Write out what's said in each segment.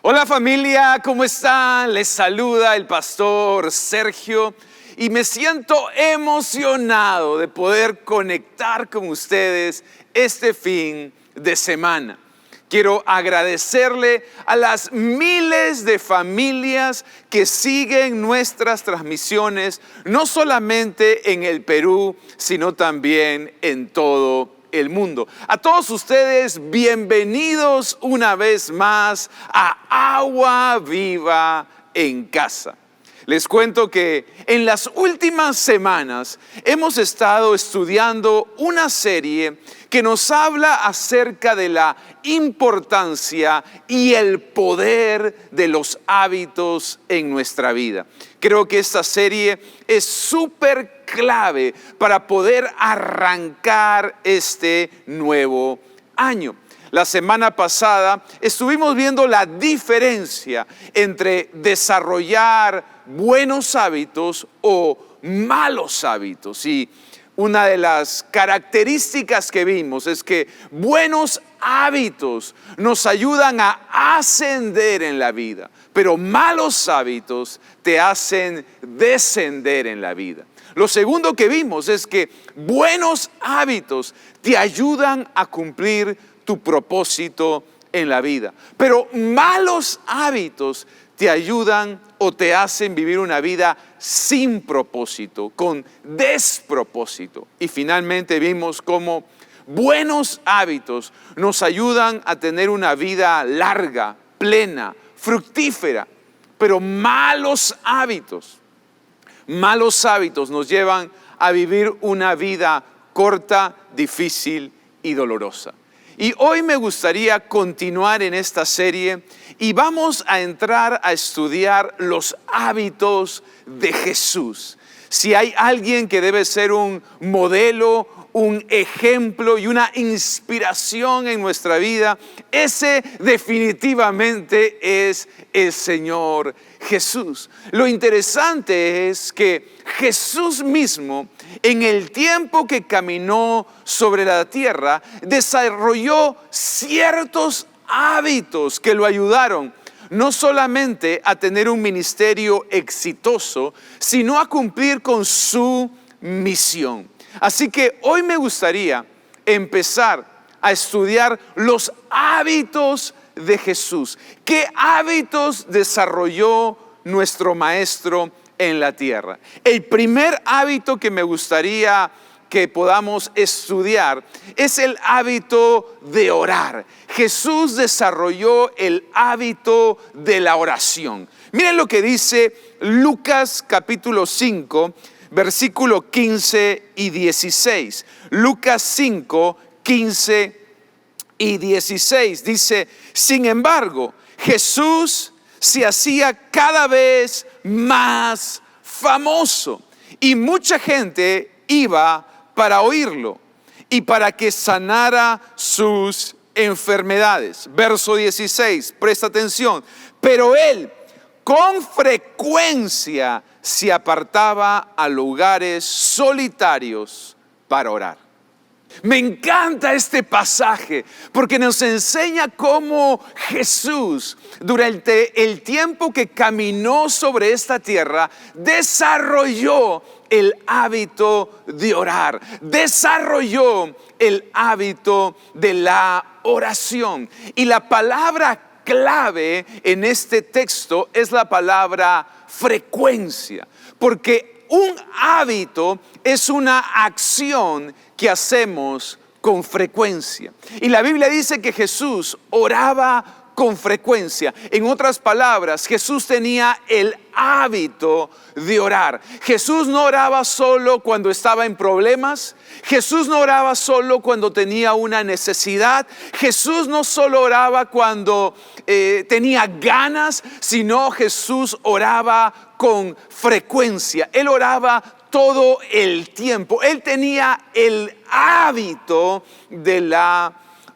Hola familia, ¿cómo están? Les saluda el pastor Sergio y me siento emocionado de poder conectar con ustedes este fin de semana. Quiero agradecerle a las miles de familias que siguen nuestras transmisiones, no solamente en el Perú, sino también en todo el mundo. A todos ustedes, bienvenidos una vez más a Agua Viva en Casa. Les cuento que en las últimas semanas hemos estado estudiando una serie que nos habla acerca de la importancia y el poder de los hábitos en nuestra vida. Creo que esta serie es súper clave para poder arrancar este nuevo año. La semana pasada estuvimos viendo la diferencia entre desarrollar buenos hábitos o malos hábitos. Y una de las características que vimos es que buenos hábitos nos ayudan a ascender en la vida, pero malos hábitos te hacen descender en la vida. Lo segundo que vimos es que buenos hábitos te ayudan a cumplir tu propósito en la vida, pero malos hábitos te ayudan o te hacen vivir una vida sin propósito, con despropósito. Y finalmente vimos cómo buenos hábitos nos ayudan a tener una vida larga, plena, fructífera, pero malos hábitos nos llevan a vivir una vida corta, difícil y dolorosa. Y hoy me gustaría continuar en esta serie y vamos a entrar a estudiar los hábitos de Jesús. Si hay alguien que debe ser un modelo, un ejemplo y una inspiración en nuestra vida, ese definitivamente es el Señor Jesús. Lo interesante es que Jesús mismo, en el tiempo que caminó sobre la tierra, desarrolló ciertos hábitos que lo ayudaron no solamente a tener un ministerio exitoso, sino a cumplir con su misión. Así que hoy me gustaría empezar a estudiar los hábitos de Jesús. ¿Qué hábitos desarrolló nuestro Maestro en la tierra? El primer hábito que me gustaría que podamos estudiar es el hábito de orar. Jesús desarrolló el hábito de la oración. Miren lo que dice Lucas capítulo 5, versículo 15 y 16. Lucas 5, 15 y 16 dice: sin embargo, Jesús se hacía cada vez más famoso y mucha gente iba para oírlo y para que sanara sus enfermedades. Verso 16, presta atención. Pero él con frecuencia se apartaba a lugares solitarios para orar. Me encanta este pasaje porque nos enseña cómo Jesús, durante el tiempo que caminó sobre esta tierra, desarrolló el hábito de orar, desarrolló el hábito de la oración. Y la palabra clave en este texto es la palabra frecuencia, porque un hábito es una acción que hacemos con frecuencia. Y la Biblia dice que Jesús oraba con frecuencia. En otras palabras, Jesús tenía el hábito de orar. Jesús no oraba solo cuando estaba en problemas. Jesús no oraba solo cuando tenía una necesidad. Jesús no solo oraba cuando tenía ganas, sino Jesús oraba con frecuencia. Él oraba todo el tiempo. Él tenía el hábito de la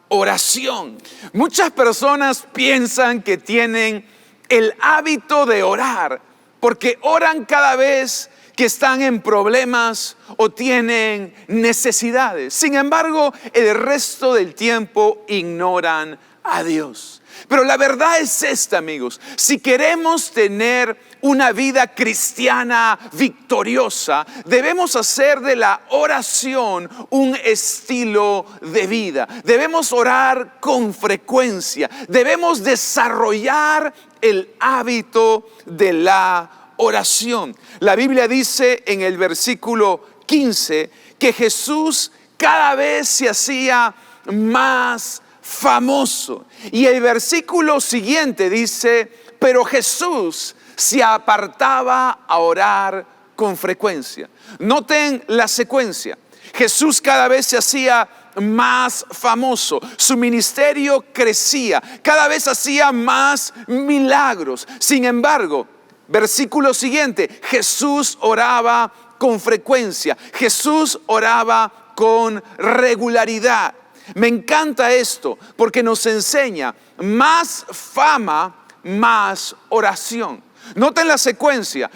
oración. Muchas personas piensan que tienen el hábito de orar porque oran cada vez que están en problemas o tienen necesidades. Sin embargo, el resto del tiempo ignoran a Dios. Pero la verdad es esta, amigos: si queremos tener una vida cristiana victoriosa, debemos hacer de la oración un estilo de vida. Debemos orar con frecuencia. Debemos desarrollar el hábito de la oración. La Biblia dice en el versículo 15 que Jesús cada vez se hacía más famoso. Y el versículo siguiente dice: pero Jesús se apartaba a orar con frecuencia. Noten la secuencia. Jesús cada vez se hacía más famoso, su ministerio crecía, cada vez hacía más milagros. Sin embargo, versículo siguiente: Jesús oraba con frecuencia, Jesús oraba con regularidad. Me encanta esto porque nos enseña: más fama, más oración. Noten la secuencia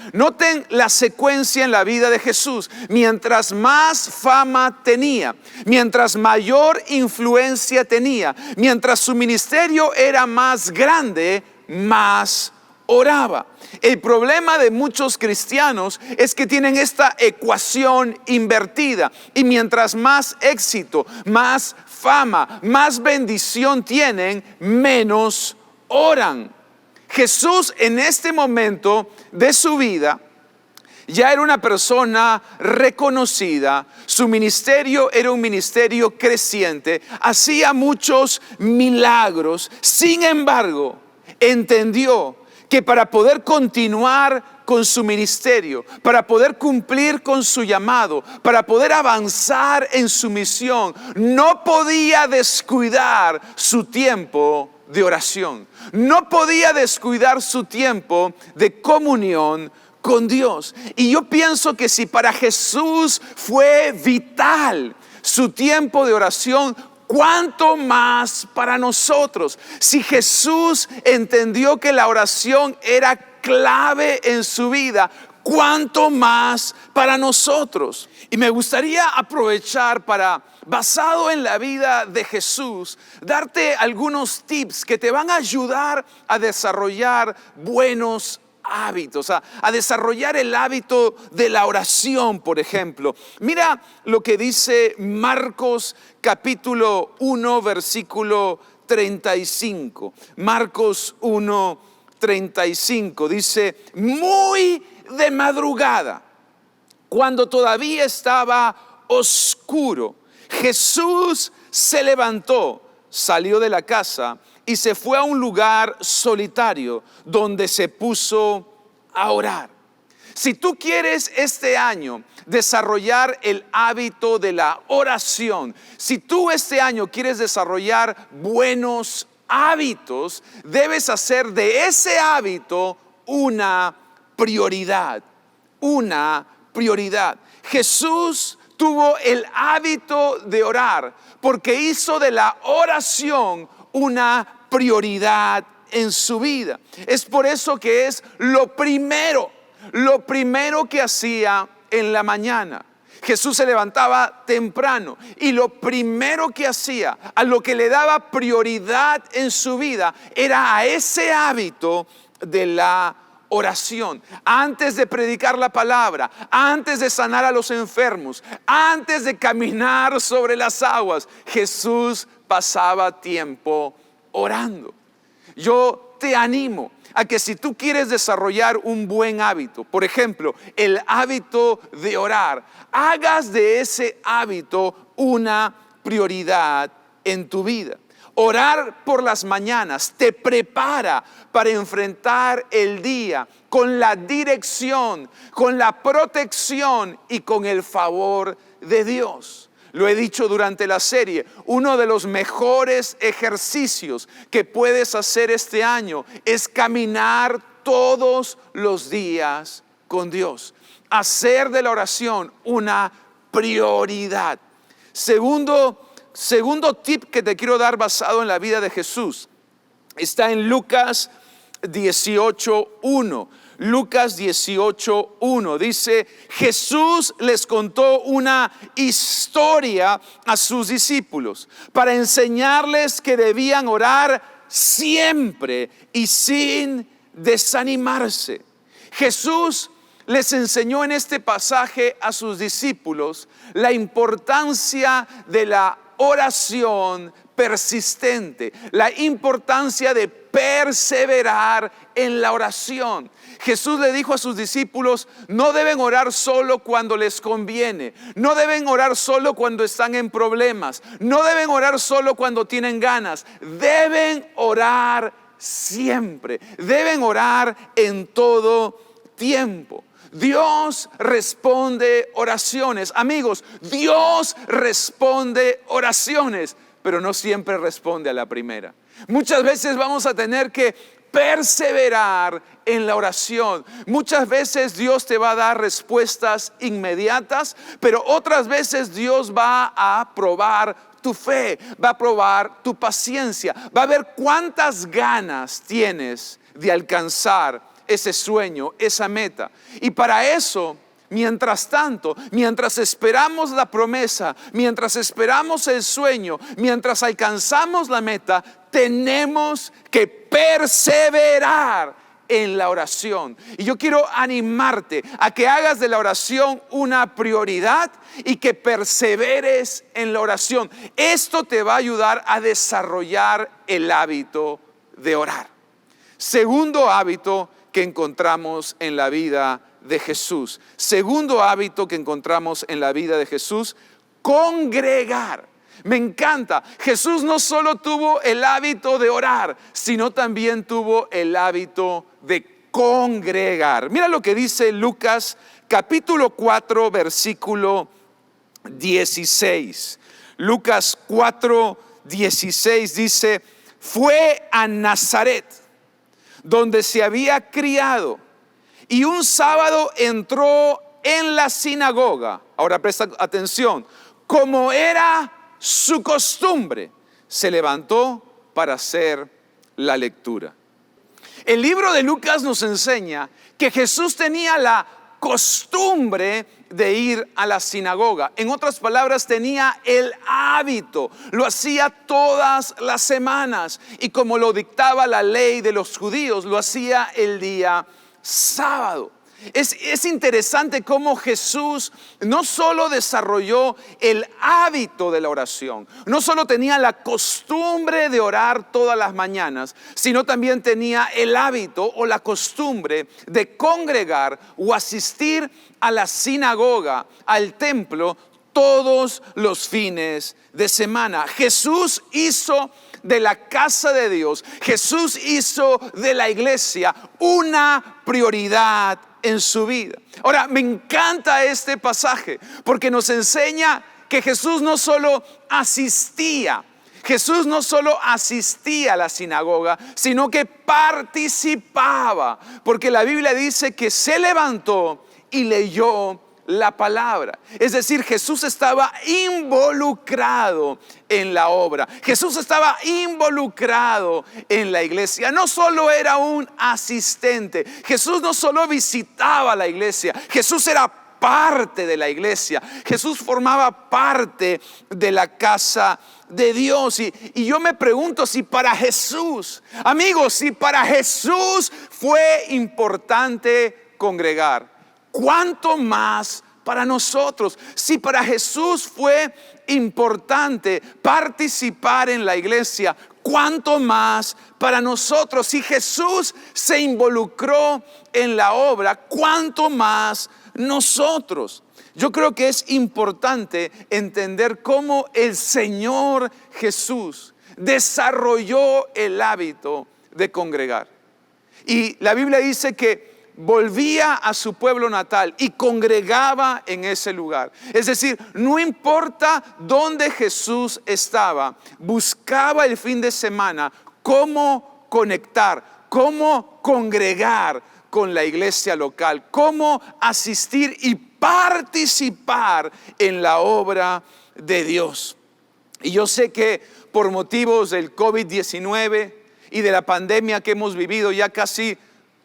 en la vida de Jesús. Mientras más fama tenía, mientras mayor influencia tenía, mientras su ministerio era más grande, más oraba. El problema de muchos cristianos es que tienen esta ecuación invertida, y mientras más éxito, más fama, más bendición tienen, menos oran. Jesús en este momento de su vida ya era una persona reconocida, su ministerio era un ministerio creciente, hacía muchos milagros. Sin embargo, entendió que para poder continuar con su ministerio, para poder cumplir con su llamado, para poder avanzar en su misión, no podía descuidar su tiempo de oración. No podía descuidar su tiempo de comunión con Dios. Y yo pienso que si para Jesús fue vital su tiempo de oración, ¿cuánto más para nosotros? Si Jesús entendió que la oración era clave en su vida, ¿cuánto más para nosotros? Y me gustaría aprovechar para, basado en la vida de Jesús, darte algunos tips que te van a ayudar a desarrollar buenos hábitos, a desarrollar el hábito de la oración, por ejemplo. Mira lo que dice Marcos capítulo 1, versículo 35. Marcos 1, 35 dice: muy de madrugada, cuando todavía estaba oscuro, Jesús se levantó, salió de la casa y se fue a un lugar solitario donde se puso a orar. Si tú quieres este año desarrollar el hábito de la oración, si tú este año quieres desarrollar buenos hábitos, debes hacer de ese hábito una prioridad. Una prioridad. Jesús tuvo el hábito de orar porque hizo de la oración una prioridad en su vida. Es por eso que es lo primero que hacía en la mañana. Jesús se levantaba temprano y lo primero que hacía, a lo que le daba prioridad en su vida, era a ese hábito de la oración. Antes de predicar la palabra, antes de sanar a los enfermos, antes de caminar sobre las aguas, Jesús pasaba tiempo orando. Yo te animo a que si tú quieres desarrollar un buen hábito, por ejemplo, el hábito de orar, hagas de ese hábito una prioridad en tu vida. Orar por las mañanas te prepara para enfrentar el día con la dirección, con la protección y con el favor de Dios. Lo he dicho durante la serie, uno de los mejores ejercicios que puedes hacer este año es caminar todos los días con Dios. Hacer de la oración una prioridad. Segundo tip que te quiero dar basado en la vida de Jesús está en Lucas 18:1. Lucas 18:1 dice: Jesús les contó una historia a sus discípulos para enseñarles que debían orar siempre y sin desanimarse. Jesús les enseñó en este pasaje a sus discípulos la importancia de la oración persistente, la importancia de perseverar en la oración. Jesús le dijo a sus discípulos: no deben orar solo cuando les conviene, no deben orar solo cuando están en problemas, no deben orar solo cuando tienen ganas, deben orar siempre, deben orar en todo tiempo. Dios responde oraciones. Amigos, Dios responde oraciones, pero no siempre responde a la primera. Muchas veces vamos a tener que perseverar en la oración. Muchas veces Dios te va a dar respuestas inmediatas, pero otras veces Dios va a probar tu fe, va a probar tu paciencia, va a ver cuántas ganas tienes de alcanzar ese sueño, esa meta. Y para eso, mientras tanto, mientras esperamos la promesa, mientras esperamos el sueño, mientras alcanzamos la meta, tenemos que perseverar en la oración. Y yo quiero animarte a que hagas de la oración una prioridad y que perseveres en la oración. Esto te va a ayudar a desarrollar el hábito de orar. Segundo hábito que encontramos en la vida de Jesús. Segundo hábito que encontramos en la vida de Jesús: congregar. Me encanta. Jesús no solo tuvo el hábito de orar, sino también tuvo el hábito de congregar. Mira lo que dice Lucas capítulo 4 versículo 16. Lucas 4:16 dice: fue a Nazaret, donde se había criado, y un sábado entró en la sinagoga. Ahora presta atención. Como era su costumbre, se levantó para hacer la lectura. El libro de Lucas nos enseña que Jesús tenía la costumbre de ir a la sinagoga. En otras palabras, tenía el hábito, lo hacía todas las semanas, y como lo dictaba la ley de los judíos, lo hacía el día sábado. Es interesante cómo Jesús no solo desarrolló el hábito de la oración, no solo tenía la costumbre de orar todas las mañanas, sino también tenía el hábito o la costumbre de congregar o asistir a la sinagoga, al templo, todos los fines de semana. Jesús hizo de la casa de Dios, Jesús hizo de la iglesia una prioridad en su vida. Ahora, me encanta este pasaje porque nos enseña que Jesús no solo asistía a la sinagoga, sino que participaba, porque la Biblia dice que se levantó y leyó la palabra. Es decir, Jesús estaba involucrado en la obra. Jesús estaba involucrado en la iglesia. No solo era un asistente. Jesús no solo visitaba la iglesia. Jesús era parte de la iglesia. Jesús formaba parte de la casa de Dios. Y yo me pregunto si para Jesús, amigos, si para Jesús fue importante congregar, ¿cuánto más para nosotros? Si para Jesús fue importante participar en la iglesia, ¿cuánto más para nosotros? Si Jesús se involucró en la obra, ¿cuánto más nosotros? Yo creo que es importante entender cómo el Señor Jesús desarrolló el hábito de congregar. Y la Biblia dice que volvía a su pueblo natal y congregaba en ese lugar. Es decir, no importa dónde Jesús estaba, buscaba el fin de semana cómo conectar, cómo congregar con la iglesia local, cómo asistir y participar en la obra de Dios. Y yo sé que por motivos del COVID-19 y de la pandemia que hemos vivido ya casi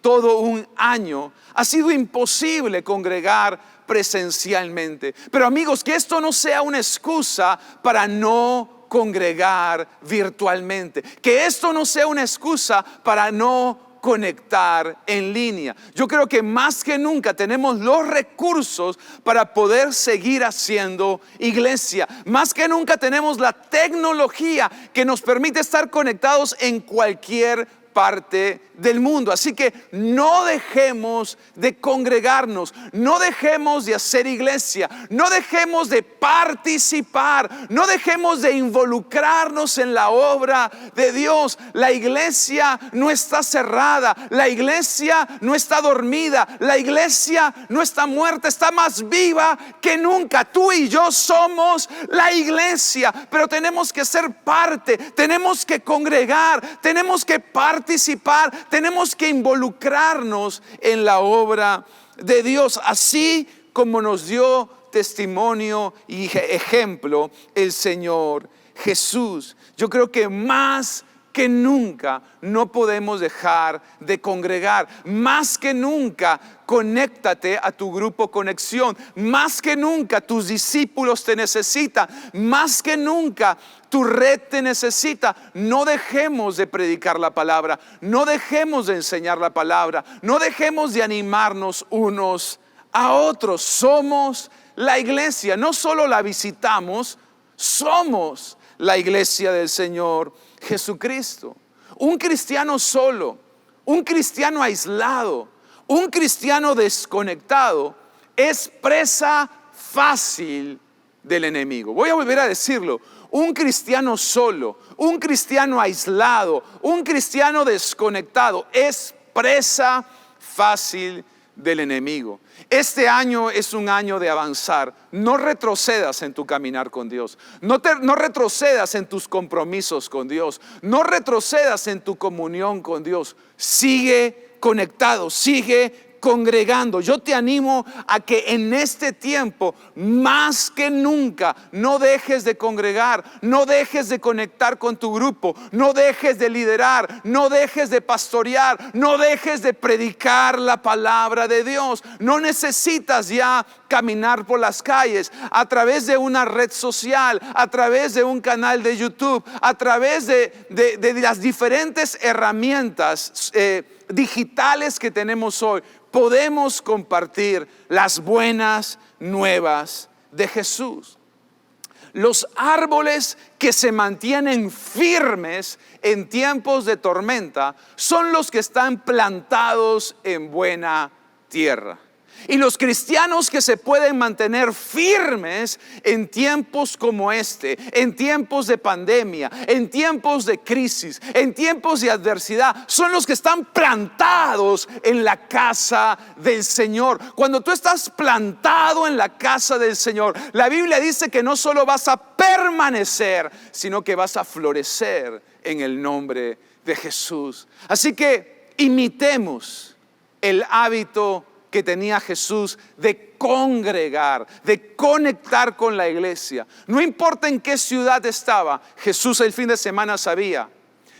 todo un año, ha sido imposible congregar presencialmente. Pero amigos, que esto no sea una excusa para no congregar virtualmente. Que esto no sea una excusa para no conectar en línea. Yo creo que más que nunca tenemos los recursos para poder seguir haciendo iglesia. Más que nunca tenemos la tecnología que nos permite estar conectados en cualquier parte del mundo. Así que no dejemos de congregarnos, no dejemos de hacer iglesia, no dejemos de participar, no dejemos de involucrarnos en la obra de Dios. La iglesia no está cerrada, la iglesia no está dormida, la iglesia no está muerta, está más viva que nunca. Tú y yo somos la iglesia, pero tenemos que ser parte, tenemos que congregar, tenemos que participar, tenemos que involucrarnos en la obra de Dios, así como nos dio testimonio y ejemplo el Señor Jesús. Yo creo que más que nunca no podemos dejar de congregar. Más que nunca conéctate a tu grupo Conexión. Más que nunca tus discípulos te necesitan. Más que nunca tu red te necesita. No dejemos de predicar la palabra. No dejemos de enseñar la palabra. No dejemos de animarnos unos a otros. Somos la iglesia. No solo la visitamos, somos la iglesia del Señor Jesucristo. Un cristiano solo, un cristiano aislado, un cristiano desconectado es presa fácil del enemigo. Voy a volver a decirlo. Un cristiano solo, un cristiano aislado, un cristiano desconectado es presa fácil del enemigo. Este año es un año de avanzar. No retrocedas en tu caminar con Dios. No retrocedas en tus compromisos con Dios. No retrocedas en tu comunión con Dios. Sigue conectado, sigue congregando. Yo te animo a que en este tiempo, más que nunca, no dejes de congregar, no dejes de conectar con tu grupo, no dejes de liderar, no dejes de pastorear, no dejes de predicar la palabra de Dios. No necesitas ya caminar por las calles a través de una red social, a través de un canal de YouTube, a través de las diferentes herramientas digitales que tenemos hoy. Podemos compartir las buenas nuevas de Jesús. Los árboles que se mantienen firmes en tiempos de tormenta son los que están plantados en buena tierra. Y los cristianos que se pueden mantener firmes en tiempos como este, en tiempos de pandemia, en tiempos de crisis, en tiempos de adversidad, son los que están plantados en la casa del Señor. Cuando tú estás plantado en la casa del Señor, la Biblia dice que no solo vas a permanecer, sino que vas a florecer en el nombre de Jesús. Así que imitemos el hábito que tenía Jesús de congregar, de conectar con la iglesia. No importa en qué ciudad estaba, Jesús el fin de semana sabía: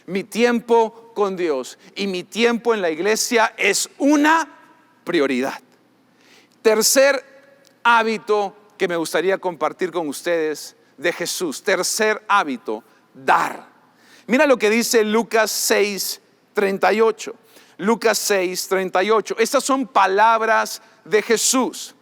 mi tiempo con Dios y mi tiempo en la iglesia es una prioridad. Tercer hábito que me gustaría compartir con ustedes de Jesús. Tercer hábito: dar. Mira lo que dice Lucas 6:38. Lucas 6:38. Estas son palabras de Jesús.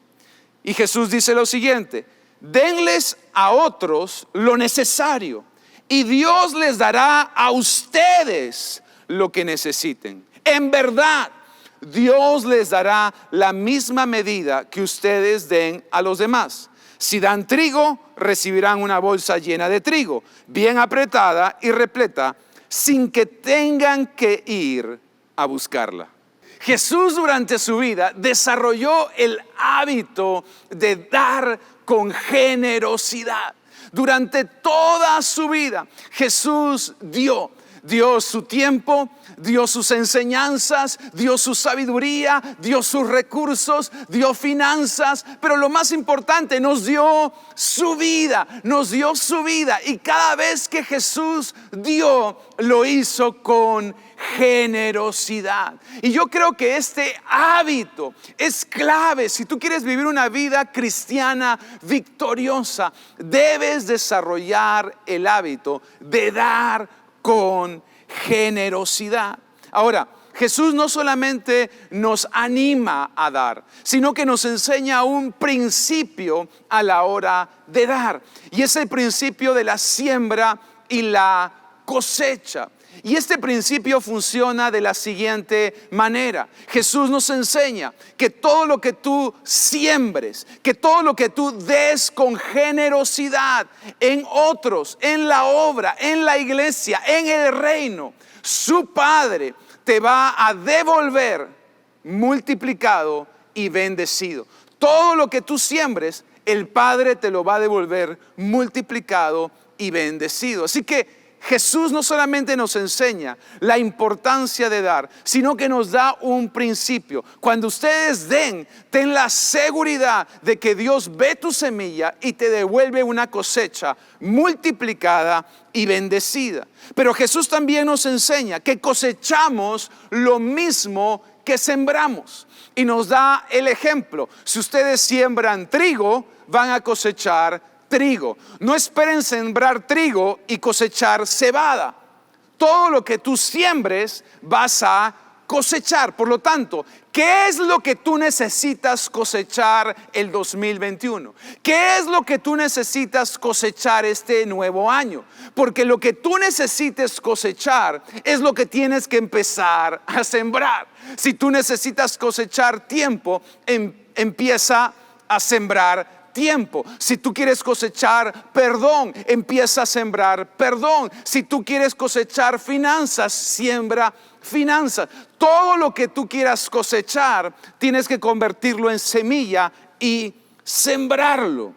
Y Jesús dice lo siguiente: denles a otros lo necesario y Dios les dará a ustedes lo que necesiten. En verdad, Dios les dará la misma medida que ustedes den a los demás. Si dan trigo, recibirán una bolsa llena de trigo, bien apretada y repleta, sin que tengan que ir a buscarla. Jesús durante su vida desarrolló el hábito de dar con generosidad. Durante toda su vida Jesús dio su tiempo, dio sus enseñanzas, dio su sabiduría, dio sus recursos, dio finanzas, pero lo más importante, nos dio su vida, y cada vez que Jesús dio, lo hizo con generosidad. Y yo creo que este hábito es clave. Si tú quieres vivir una vida cristiana victoriosa, debes desarrollar el hábito de dar con generosidad. Ahora, Jesús no solamente nos anima a dar, sino que nos enseña un principio a la hora de dar. Y es el principio de la siembra y la cosecha. Y este principio funciona de la siguiente manera. Jesús nos enseña que todo lo que tú siembres, que todo lo que tú des con generosidad en otros, en la obra, en la iglesia, en el reino, su Padre te va a devolver multiplicado y bendecido. Todo lo que tú siembres, el Padre te lo va a devolver multiplicado y bendecido. Así que Jesús no solamente nos enseña la importancia de dar, sino que nos da un principio. Cuando ustedes den, ten la seguridad de que Dios ve tu semilla y te devuelve una cosecha multiplicada y bendecida. Pero Jesús también nos enseña que cosechamos lo mismo que sembramos. Y nos da el ejemplo. Si ustedes siembran trigo, van a cosechar trigo. No esperen sembrar trigo y cosechar cebada. Todo lo que tú siembres vas a cosechar. Por lo tanto, ¿qué es lo que tú necesitas cosechar el 2021? ¿Qué es lo que tú necesitas cosechar este nuevo año? Porque lo que tú necesites cosechar es lo que tienes que empezar a sembrar. Si tú necesitas cosechar tiempo, empieza a sembrar tiempo. Si tú quieres cosechar perdón, empieza a sembrar perdón. Si tú quieres cosechar finanzas, siembra finanzas. Todo lo que tú quieras cosechar, tienes que convertirlo en semilla y sembrarlo.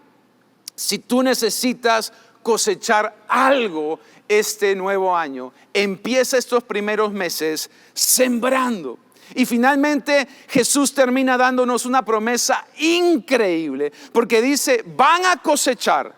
Si tú necesitas cosechar algo este nuevo año, empieza estos primeros meses sembrando. Y finalmente Jesús termina dándonos una promesa increíble, porque dice: van a cosechar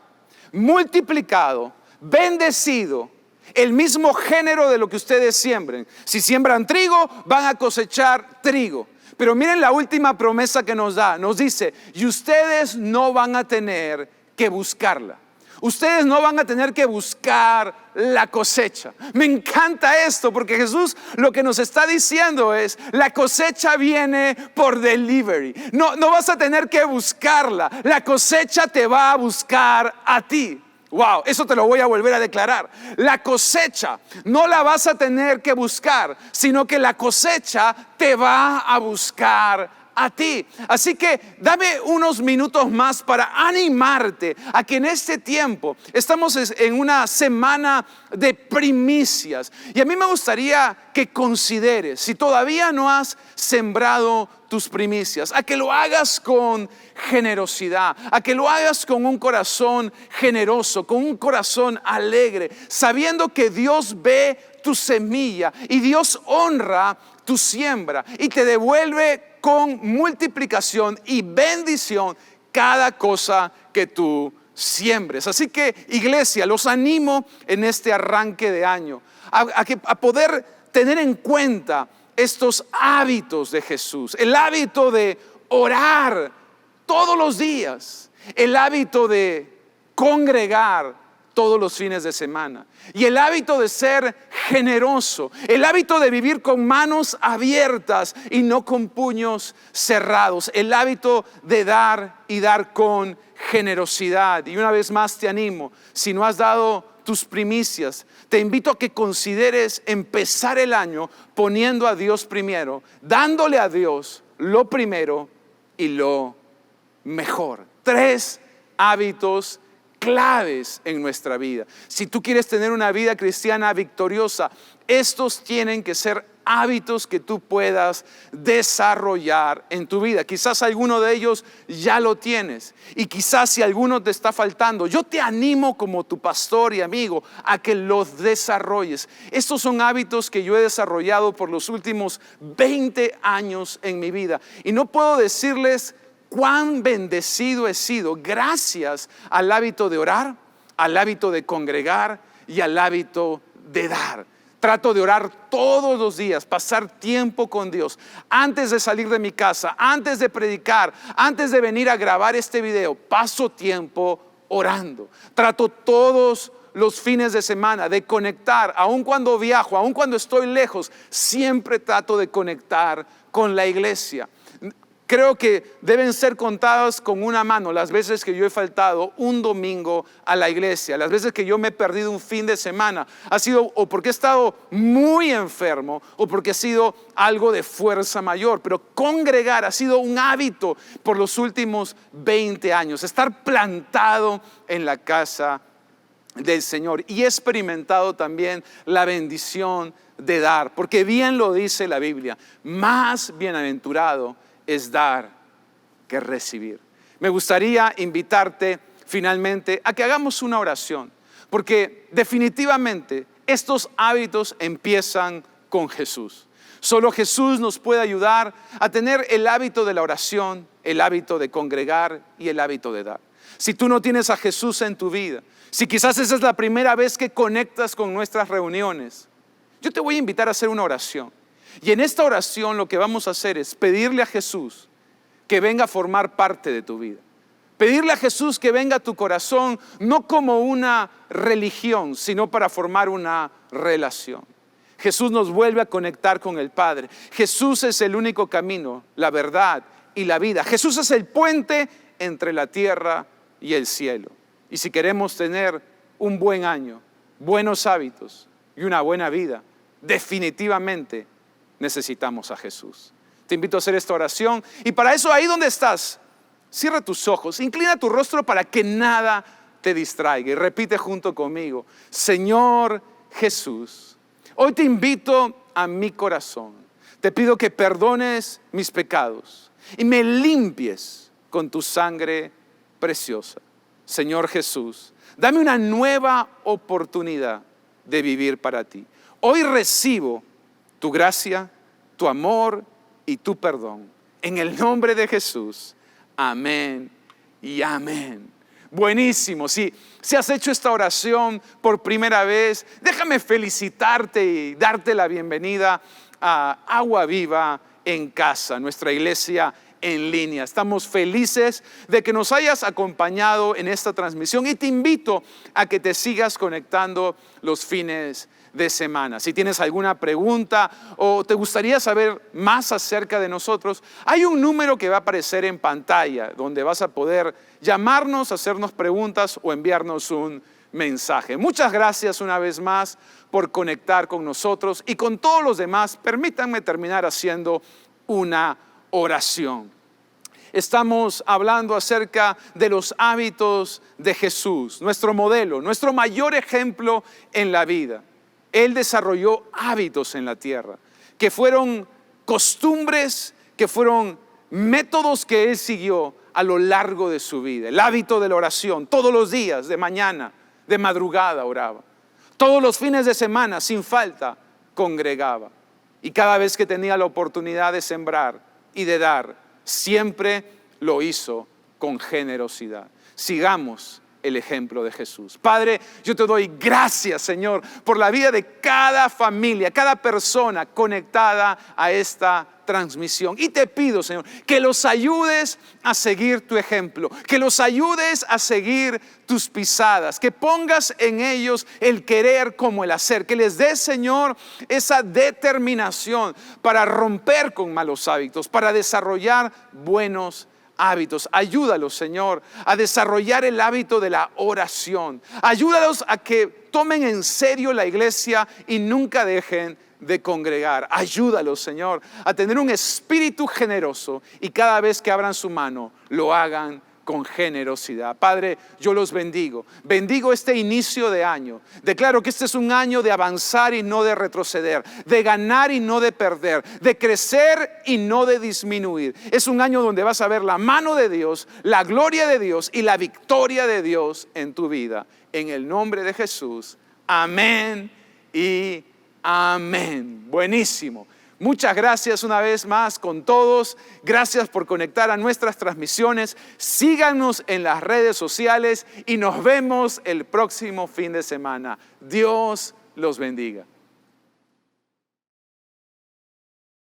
multiplicado, bendecido, el mismo género de lo que ustedes siembren. Si siembran trigo, van a cosechar trigo. Pero miren la última promesa que nos da. Nos dice: y ustedes no van a tener que buscarla. Ustedes no van a tener que buscar la cosecha. Me encanta esto, porque Jesús lo que nos está diciendo es: la cosecha viene por delivery. No vas a tener que buscarla. La cosecha te va a buscar a ti. Wow, eso te lo voy a volver a declarar. La cosecha no la vas a tener que buscar, sino que la cosecha te va a buscar a ti. Así que dame unos minutos más para animarte a que en este tiempo estamos en una semana de primicias. Y a mí me gustaría que consideres, si todavía no has sembrado tus primicias, a que lo hagas con generosidad, a que lo hagas con un corazón generoso, con un corazón alegre, sabiendo que Dios ve tu semilla y Dios honra tu siembra y te devuelve con multiplicación y bendición cada cosa que tú siembres. Así que, iglesia, los animo en este arranque de año a poder tener en cuenta estos hábitos de Jesús. El hábito de orar todos los días, el hábito de congregar todos los fines de semana, y el hábito de ser generoso, el hábito de vivir con manos abiertas y no con puños cerrados, el hábito de dar y dar con generosidad. Y una vez más te animo, si no has dado tus primicias, te invito a que consideres empezar el año poniendo a Dios primero, dándole a Dios lo primero y lo mejor. 3 hábitos claves en nuestra vida. Si tú quieres tener una vida cristiana victoriosa, estos tienen que ser hábitos que tú puedas desarrollar en tu vida. Quizás alguno de ellos ya lo tienes, y quizás si alguno te está faltando, yo te animo como tu pastor y amigo a que los desarrolles. Estos son hábitos que yo he desarrollado por los últimos 20 años en mi vida, y no puedo decirles cuán bendecido he sido gracias al hábito de orar, al hábito de congregar y al hábito de dar. Trato de orar todos los días, pasar tiempo con Dios. Antes de salir de mi casa, antes de predicar, antes de venir a grabar este video, paso tiempo orando. Trato todos los fines de semana de conectar, aun cuando viajo, aun cuando estoy lejos, siempre trato de conectar con la iglesia. Creo que deben ser contadas con una mano las veces que yo he faltado un domingo a la iglesia, las veces que yo me he perdido un fin de semana. Ha sido o porque he estado muy enfermo o porque ha sido algo de fuerza mayor. Pero congregar ha sido un hábito por los últimos 20 años. Estar plantado en la casa del Señor. Y he experimentado también la bendición de dar. Porque bien lo dice la Biblia, más bienaventurado es dar que recibir. Me gustaría invitarte finalmente a que hagamos una oración, porque definitivamente estos hábitos empiezan con Jesús. Solo Jesús nos puede ayudar a tener el hábito de la oración, el hábito de congregar y el hábito de dar. Si tú no tienes a Jesús en tu vida, si quizás esa es la primera vez que conectas con nuestras reuniones, yo te voy a invitar a hacer una oración. Y en esta oración lo que vamos a hacer es pedirle a Jesús que venga a formar parte de tu vida. Pedirle a Jesús que venga a tu corazón, no como una religión, sino para formar una relación. Jesús nos vuelve a conectar con el Padre. Jesús es el único camino, la verdad y la vida. Jesús es el puente entre la tierra y el cielo. Y si queremos tener un buen año, buenos hábitos y una buena vida, definitivamente necesitamos a Jesús. Te invito a hacer esta oración y para eso, ahí donde estás, cierra tus ojos, inclina tu rostro para que nada te distraiga y repite junto conmigo: Señor Jesús, hoy te invito a mi corazón. Te pido que perdones mis pecados y me limpies con tu sangre preciosa. Señor Jesús, dame una nueva oportunidad de vivir para ti. Hoy recibo tu gracia, tu amor y tu perdón. En el nombre de Jesús. Amén y amén. Buenísimo. Si has hecho esta oración por primera vez, déjame felicitarte y darte la bienvenida a Agua Viva en Casa, nuestra iglesia en línea. Estamos felices de que nos hayas acompañado en esta transmisión y te invito a que te sigas conectando los fines de semana. Si tienes alguna pregunta o te gustaría saber más acerca de nosotros, hay un número que va a aparecer en pantalla donde vas a poder llamarnos, hacernos preguntas o enviarnos un mensaje. Muchas gracias una vez más por conectar con nosotros y con todos los demás. Permítanme terminar haciendo una oración. Estamos hablando acerca de los hábitos de Jesús, nuestro modelo, nuestro mayor ejemplo en la vida. Él desarrolló hábitos en la tierra, que fueron costumbres, que fueron métodos que Él siguió a lo largo de su vida. El hábito de la oración, todos los días, de mañana, de madrugada oraba. Todos los fines de semana, sin falta, congregaba. Y cada vez que tenía la oportunidad de sembrar y de dar, siempre lo hizo con generosidad. Sigamos el ejemplo de Jesús. Padre, yo te doy gracias, Señor, por la vida de cada familia, cada persona conectada a esta transmisión. Y te pido, Señor, que los ayudes a seguir tu ejemplo, que los ayudes a seguir tus pisadas, que pongas en ellos el querer como el hacer, que les des, Señor, esa determinación para romper con malos hábitos, para desarrollar buenos hábitos. Ayúdalos, Señor, a desarrollar el hábito de la oración. Ayúdalos a que tomen en serio la iglesia y nunca dejen de congregar. Ayúdalos, Señor, a tener un espíritu generoso y cada vez que abran su mano, lo hagan con generosidad. Padre, yo los bendigo. Bendigo este inicio de año. Declaro que este es un año de avanzar y no de retroceder, de ganar y no de perder, de crecer y no de disminuir. Es un año donde vas a ver la mano de Dios, la gloria de Dios y la victoria de Dios en tu vida. En el nombre de Jesús. Amén y amén. Buenísimo. Muchas gracias una vez más con todos. Gracias por conectar a nuestras transmisiones. Síganos en las redes sociales y nos vemos el próximo fin de semana. Dios los bendiga.